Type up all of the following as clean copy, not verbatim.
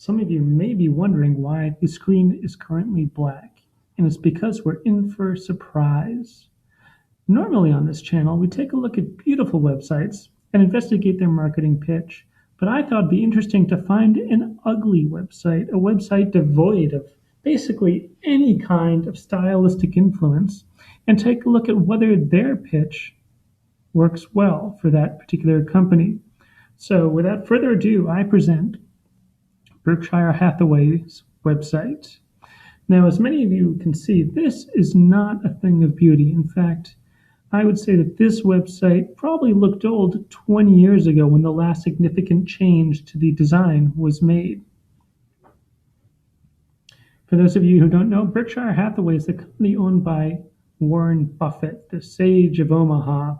Some of you may be wondering why the screen is currently black, and it's because we're in for a surprise. Normally on this channel, we take a look at beautiful websites and investigate their marketing pitch, but I thought it'd be interesting to find an ugly website, a website devoid of basically any kind of stylistic influence, and take a look at whether their pitch works well for that particular company. So without further ado, I present Berkshire Hathaway's website. Now, as many of you can see, this is not a thing of beauty. In fact, I would say that this website probably looked old 20 years ago when the last significant change to the design was made. For those of you who don't know, Berkshire Hathaway is the company owned by Warren Buffett, the sage of Omaha,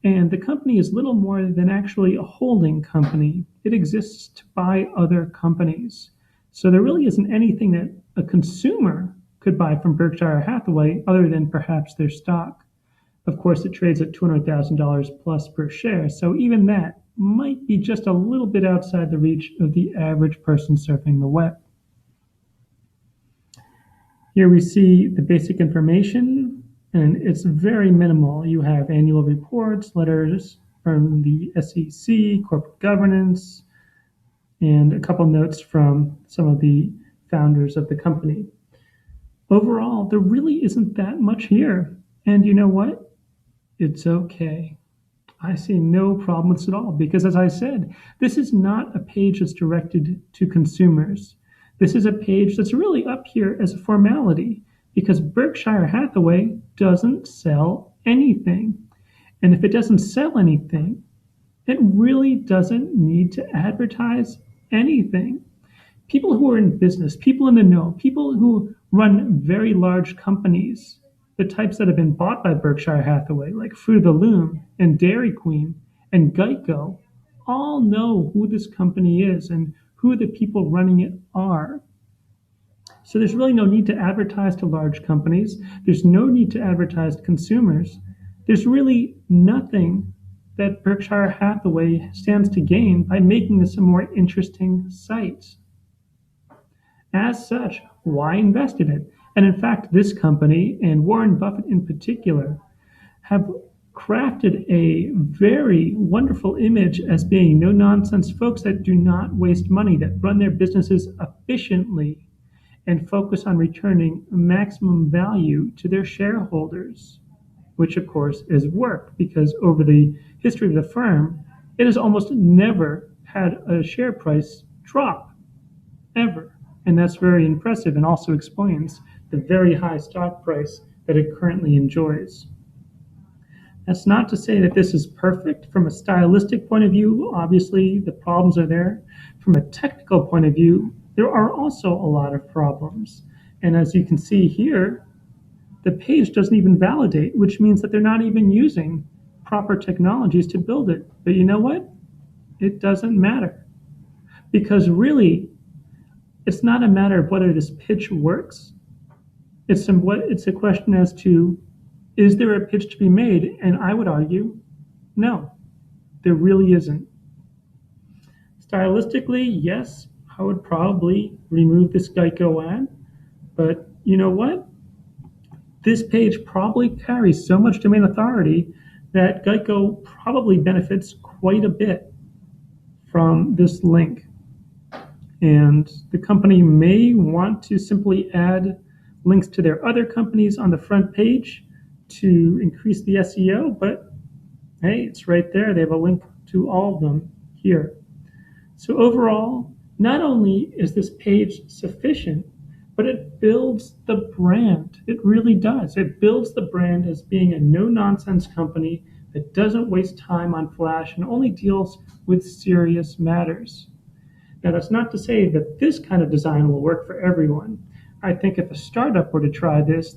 and the company is little more than actually a holding company. It exists to buy other companies. So there really isn't anything that a consumer could buy from Berkshire Hathaway other than perhaps their stock. Of course, it trades at $200,000 plus per share, so even that might be just a little bit outside the reach of the average person surfing the web. Here we see the basic information, and it's very minimal. You have annual reports, letters from the SEC, corporate governance, and a couple notes from some of the founders of the company. Overall, there really isn't that much here. And you know what? It's okay. I see no problem with this at all because, as I said, this is not a page that's directed to consumers. This is a page that's really up here as a formality because Berkshire Hathaway doesn't sell anything. And if it doesn't sell anything, it really doesn't need to advertise anything. People who are in business, people in the know, people who run very large companies, the types that have been bought by Berkshire Hathaway, like Fruit of the Loom and Dairy Queen and Geico, all know who this company is and who the people running it are. So there's really no need to advertise to large companies. There's no need to advertise to consumers. There's really nothing that Berkshire Hathaway stands to gain by making this a more interesting site. As such, why invest in it? And in fact, this company, and Warren Buffett in particular, have crafted a very wonderful image as being no-nonsense folks that do not waste money, that run their businesses efficiently and focus on returning maximum value to their shareholders, which of course is work, because over the history of the firm, it has almost never had a share price drop, ever. And that's very impressive and also explains the very high stock price that it currently enjoys. That's not to say that this is perfect. From a stylistic point of view, obviously the problems are there. From a technical point of view, there are also a lot of problems. And as you can see here, the page doesn't even validate, which means that they're not even using proper technologies to build it. But you know what? It doesn't matter. Because really, it's not a matter of whether this pitch works. It's a question as to, is there a pitch to be made? And I would argue, no, there really isn't. Stylistically, yes, I would probably remove this Geico ad. But you know what? This page probably carries so much domain authority that Geico probably benefits quite a bit from this link. And the company may want to simply add links to their other companies on the front page to increase the SEO, but hey, it's right there. They have a link to all of them here. So overall, not only is this page sufficient, but it builds the brand. It really does. It builds the brand as being a no-nonsense company that doesn't waste time on flash and only deals with serious matters. Now, that's not to say that this kind of design will work for everyone. I think if a startup were to try this,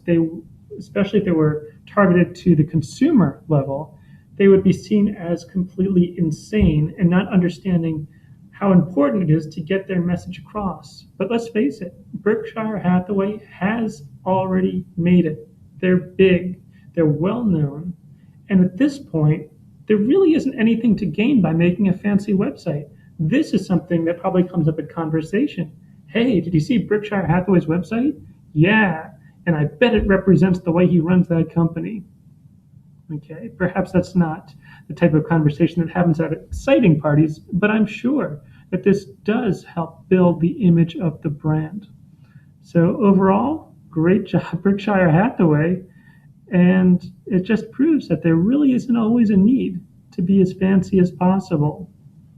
especially if they were targeted to the consumer level, they would be seen as completely insane and not understanding how important it is to get their message across. But let's face it, Berkshire Hathaway has already made it. They're big, they're well known, and at this point, there really isn't anything to gain by making a fancy website. This is something that probably comes up in conversation. Hey, did you see Berkshire Hathaway's website? Yeah, and I bet it represents the way he runs that company. Okay, perhaps that's not the type of conversation that happens at exciting parties, but I'm sure that this does help build the image of the brand. So overall, great job, Berkshire Hathaway. And it just proves that there really isn't always a need to be as fancy as possible.